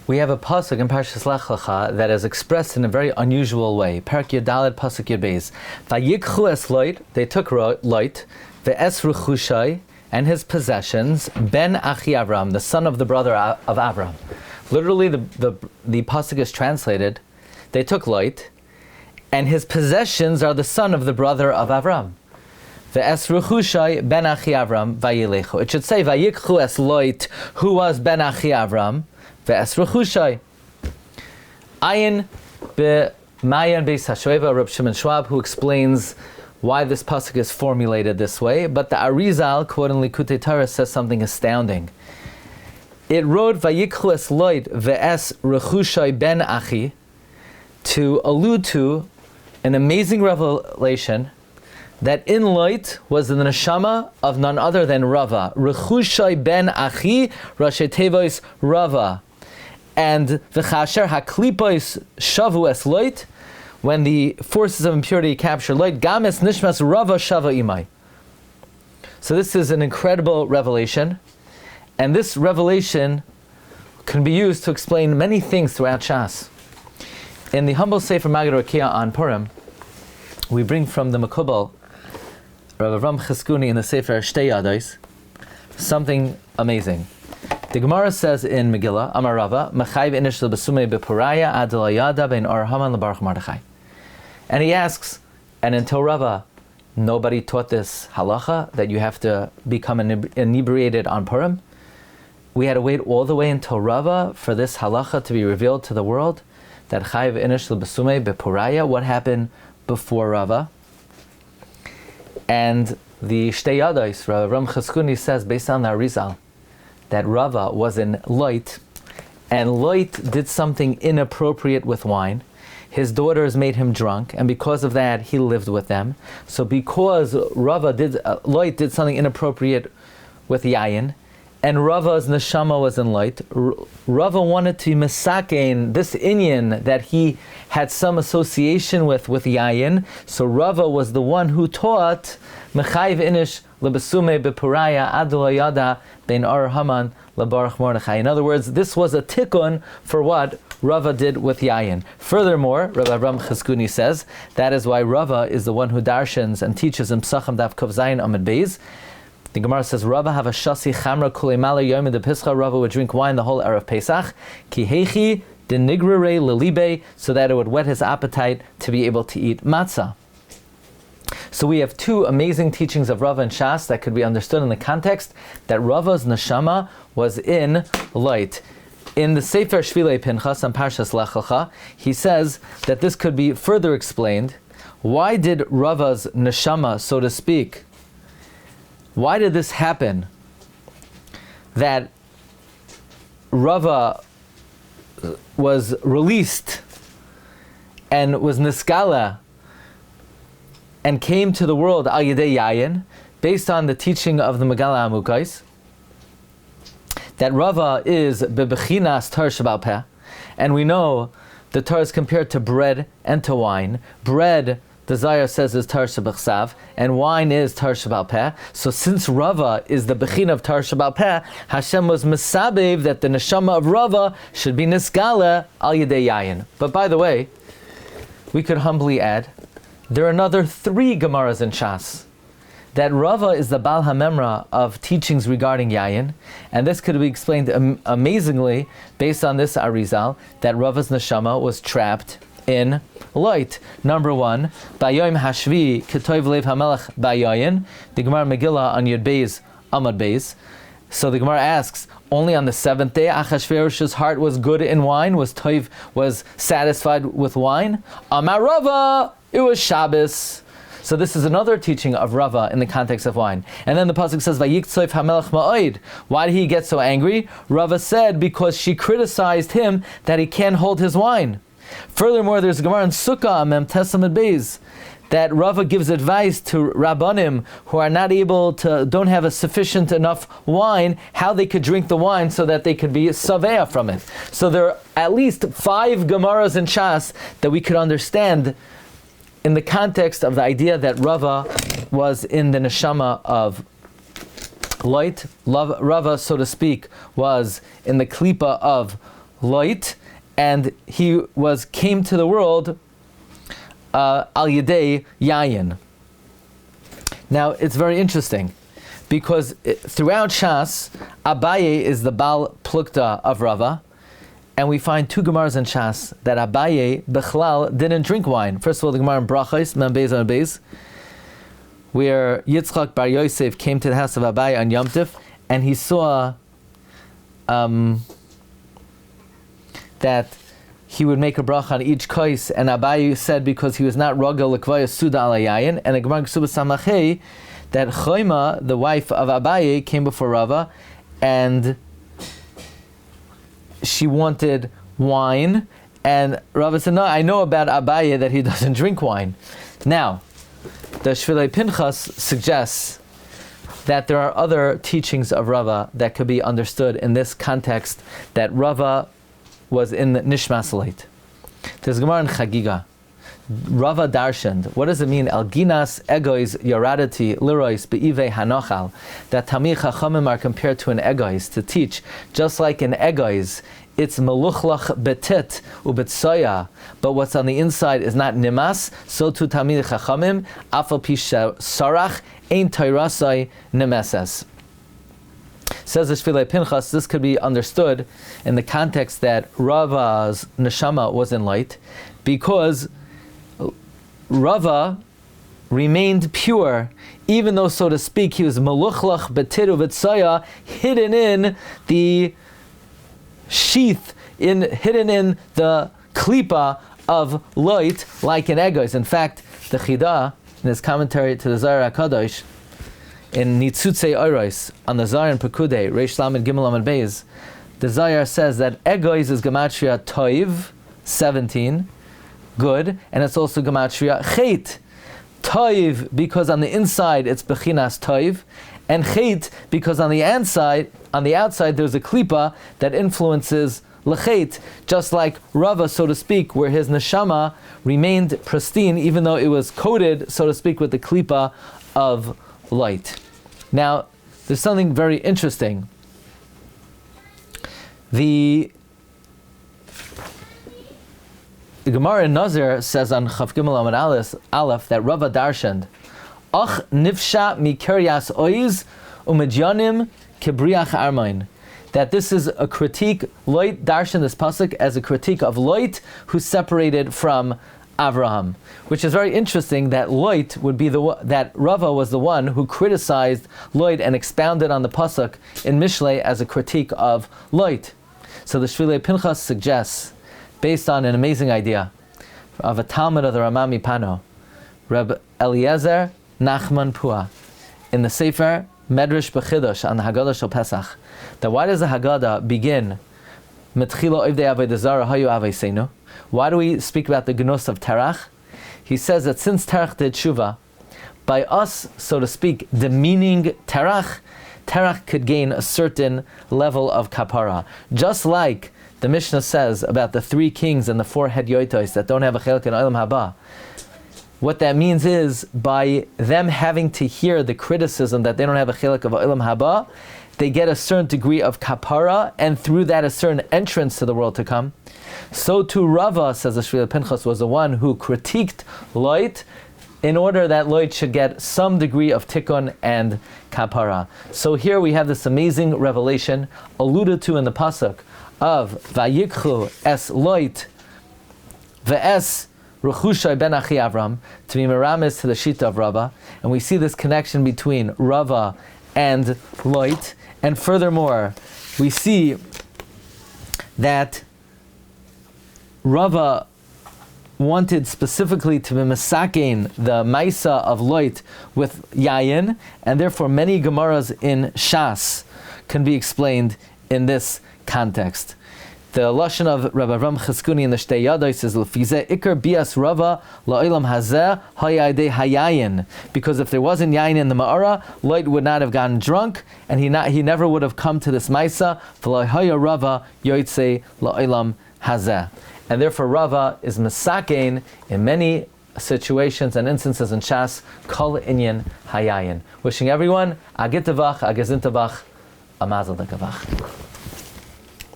We have a pasuk in Parshas Lecha that is expressed in a very unusual way. Parak Yudaled pasuk Yud Beis. Vayikchu es loit, they took loit, ve'es rechushai, and his possessions, ben Achi Avram, the son of the brother of Avram. Literally, the pasuk is translated, they took loit, and his possessions are the son of the brother of Avram. Ve'es rechushai ben Achi Avram vayilechu. It should say vayikchu es loit, who was ben Achi Avram, ve'es rechushai. Ayin be'mayan beis hashoeva, Reb Shimon Schwab, who explains why this pasuk is formulated this way, but the Arizal, quote in Likutei Torah, says something astounding. It wrote vayikchu es loit ve'es rechushai ben Achi to allude to an amazing revelation that in light was the neshama of none other than Rava. Rechushai ben Achi, Rashi Tevois Rava. And v'chasher haklipos shavu es light, when the forces of impurity capture light, games nishmas Rava shava imai. So this is an incredible revelation, and this revelation can be used to explain many things throughout Shas. In the humble Sefer Maggid Harakiah on Purim, we bring from the Makubal, Rabbi Cheskuni in the Sefer Shtei Yadais, something amazing. The Gemara says in Megillah, Amar Rava, Mechayv inish l'besumei b'poraya ad l'yada ben Or Haman l'baruch Mordechai. And he asks, and until Rava, nobody taught this halacha, that you have to become inebriated on Purim? We had to wait all the way until Rava for this halacha to be revealed to the world, that Chayv inish l'besumei b'poraya. What happened before Rava? And the Shtei Yadais, Rabbi Cheskuni says, based on the Arizal, that Rava was in light, and light did something inappropriate with wine. His daughters made him drunk, and because of that, he lived with them. So because light did something inappropriate with yayin, and Rava's neshama was in light, Rava wanted to misakein this inyan that he had some association with yayin. So Rava was the one who taught Mechayv inish lebesume bepuraya adul yada ben Or Haman lebaruch Mordechai. In other words, this was a tikkun for what Rava did with yayin. Furthermore, Rabbi Cheskuni says that is why Rava is the one who darshans and teaches in Psachim Daf Kov Zayin Amid Beis. The Gemara says, Rava have a shasi chamra kulemala yom de pischa. Rava would drink wine the whole erev Pesach. Ki heichi denigrere lelibe, so that it would whet his appetite to be able to eat matzah. So we have two amazing teachings of Rava and Shas that could be understood in the context that Rava's neshama was in light. In the Sefer Shvilei Pinchas on Parshas Lecha, he says that this could be further explained. Why did Rava's neshama, so to speak, why did this happen? That Rava was released and was niskala and came to the world al yedei yayin, based on the teaching of the Megillah Amukais, that Rava is bebechinas tar shebal peh, and we know the tar is compared to bread and to wine. Bread, the Zayar says, is tar shebechsav, and wine is tar shebal peh. So since Rava is the bechina of tar shebal peh, Hashem was mesabev that the neshama of Rava should be niskala al yedei yayin. But by the way, we could humbly add, there are another 3 Gemaras in Shas, that Rava is the Baal HaMemra of teachings regarding yayin, and this could be explained amazingly based on this Arizal, that Rava's neshama was trapped in light. Number 1, Bayom Hashvi Ketov Lev Hamelech Bayayin, the Gemara Megillah on Yud Beis Amad Beis. So the Gemara asks, only on the 7th day Achashverosh's heart was good in wine, was satisfied with wine? Amar Rava, it was Shabbos. So this is another teaching of Rava in the context of wine. And then the pasuk says, Vayiktzov hamelech ma'od. Why did he get so angry? Rava said, because she criticized him that he can't hold his wine. Furthermore, there's a Gemara in Sukkah, Mem Tesamid Beis, that Rava gives advice to Rabbanim who are don't have a sufficient enough wine, how they could drink the wine so that they could be savea from it. So there are at least 5 Gemaras in Shas that we could understand in the context of the idea that Rava was in the neshama of light. Rava, so to speak, was in the klipa of light, and he came to the world al yedei yayin. Now it's very interesting, because throughout Shas, Abaye is the Bal Plukta of Rava, and we find two Gemaras in Shas that Abaye Bechlal didn't drink wine. First of all, the Gemara in Brachos, Mem Beis on Beis, where Yitzchak Bar Yosef came to the house of Abaye on Yom Tov, and he saw that he would make a bracha on each kais, and Abaye said because he was not rogel l'kvaya suda al yayin, and the Gemara Ksubas Samachei that Choima, the wife of Abaye, came before Rava, and she wanted wine, and Rava said, no, I know about Abaye that he doesn't drink wine. Now, the Shvilei Pinchas suggests that there are other teachings of Rava that could be understood in this context, that Rava was in the Nishmas Leit. There's Gemara in Chagiga. Rava darshand. What does it mean? Elginas egois yoradati lirois be'ive hanochal. That Tamil Chachamim are compared to an egois to teach. Just like an egois, it's meluchlach betit ubetsoya, but what's on the inside is not nimas. So to Tamil Chachamim afal pisha sarach ein tairasai nemeses. Says the Shvilei Pinchas, this could be understood in the context that Rava's neshama was in light, because Rava remained pure, even though, so to speak, he was meluchlach betiru v'tzaya, hidden in the sheath, hidden in the klipa of light, like an egois. In fact, the Chida, in his commentary to the Zohar HaKadosh, in Nitzutzei Oros, on the Zohar and Pekudei, Reish Lamed Gimel Lamed Beis, the Zohar says that egois is gematria toiv, 17, good, and it's also gematria chet. Toiv, because on the inside it's bechinas toiv, and chet, because on the outside there's a klipa that influences lechet, just like Rava, so to speak, where his neshama remained pristine, even though it was coated, so to speak, with the klipa of light. Now, there's something very interesting. The Gemara in Nazir says on Chav Gimel Amud Aleph that Rava darshand, Ach nifsha mi kiryas oiz umidyanim kebriach armain. That this is a critique, Lot darshan this pasuk as a critique of Lot, who's separated from Avraham, which is very interesting that Lot would be that Rava was the one who criticized Lot and expounded on the pasuk in Mishlei as a critique of Lot. So the Shvilei Pinchas suggests, based on an amazing idea of a Talmud of the Ramah Mipano, Reb Eliezer Nachman Pua, in the Sefer Medrash B'Chidosh on the Haggadah Shel Pesach, that why does the Haggadah begin Metchila Ovdei Avodah Zarah Hayu Aveiseinu? Why do we speak about the Gnus of Terach? He says that since Terach did Tshuva, by us, so to speak, demeaning Terach could gain a certain level of kapara. Just like the Mishnah says about the 3 kings and the 4 hedyotos that don't have a chelek in Olam Haba. What that means is, by them having to hear the criticism that they don't have a chelek of Olam Haba, they get a certain degree of kapara, and through that a certain entrance to the world to come. So too Rava, says the Shvilei Pinchas, was the one who critiqued Lot in order that Lot should get some degree of tikkun and kapara. So here we have this amazing revelation alluded to in the pasuk of Vayikchu es Lot ve'es Rechushay ben Achi Avram, to be meramis to the Shita of Rava, and we see this connection between Rava and Lot. And furthermore, we see that Rava wanted specifically to be mesakein the Maisa of Lot with Yayin, and therefore many Gemaras in Shas can be explained in this context. The lashon of Rabbi Avram Cheskuni in the Shtei Yadai says, "Lefize ikar bias Rava la'olam hazeh hayadei hayayin." Because if there wasn't yayin in the Ma'ara, Lot would not have gotten drunk, and he never would have come to this Maisa. V'la'haya Rava yoytze la'olam hazeh. And therefore Rava is mesakein in many situations and instances in Shas kol inyan hayayin. Wishing everyone agit tavach, agazin tavach, a mazel tov.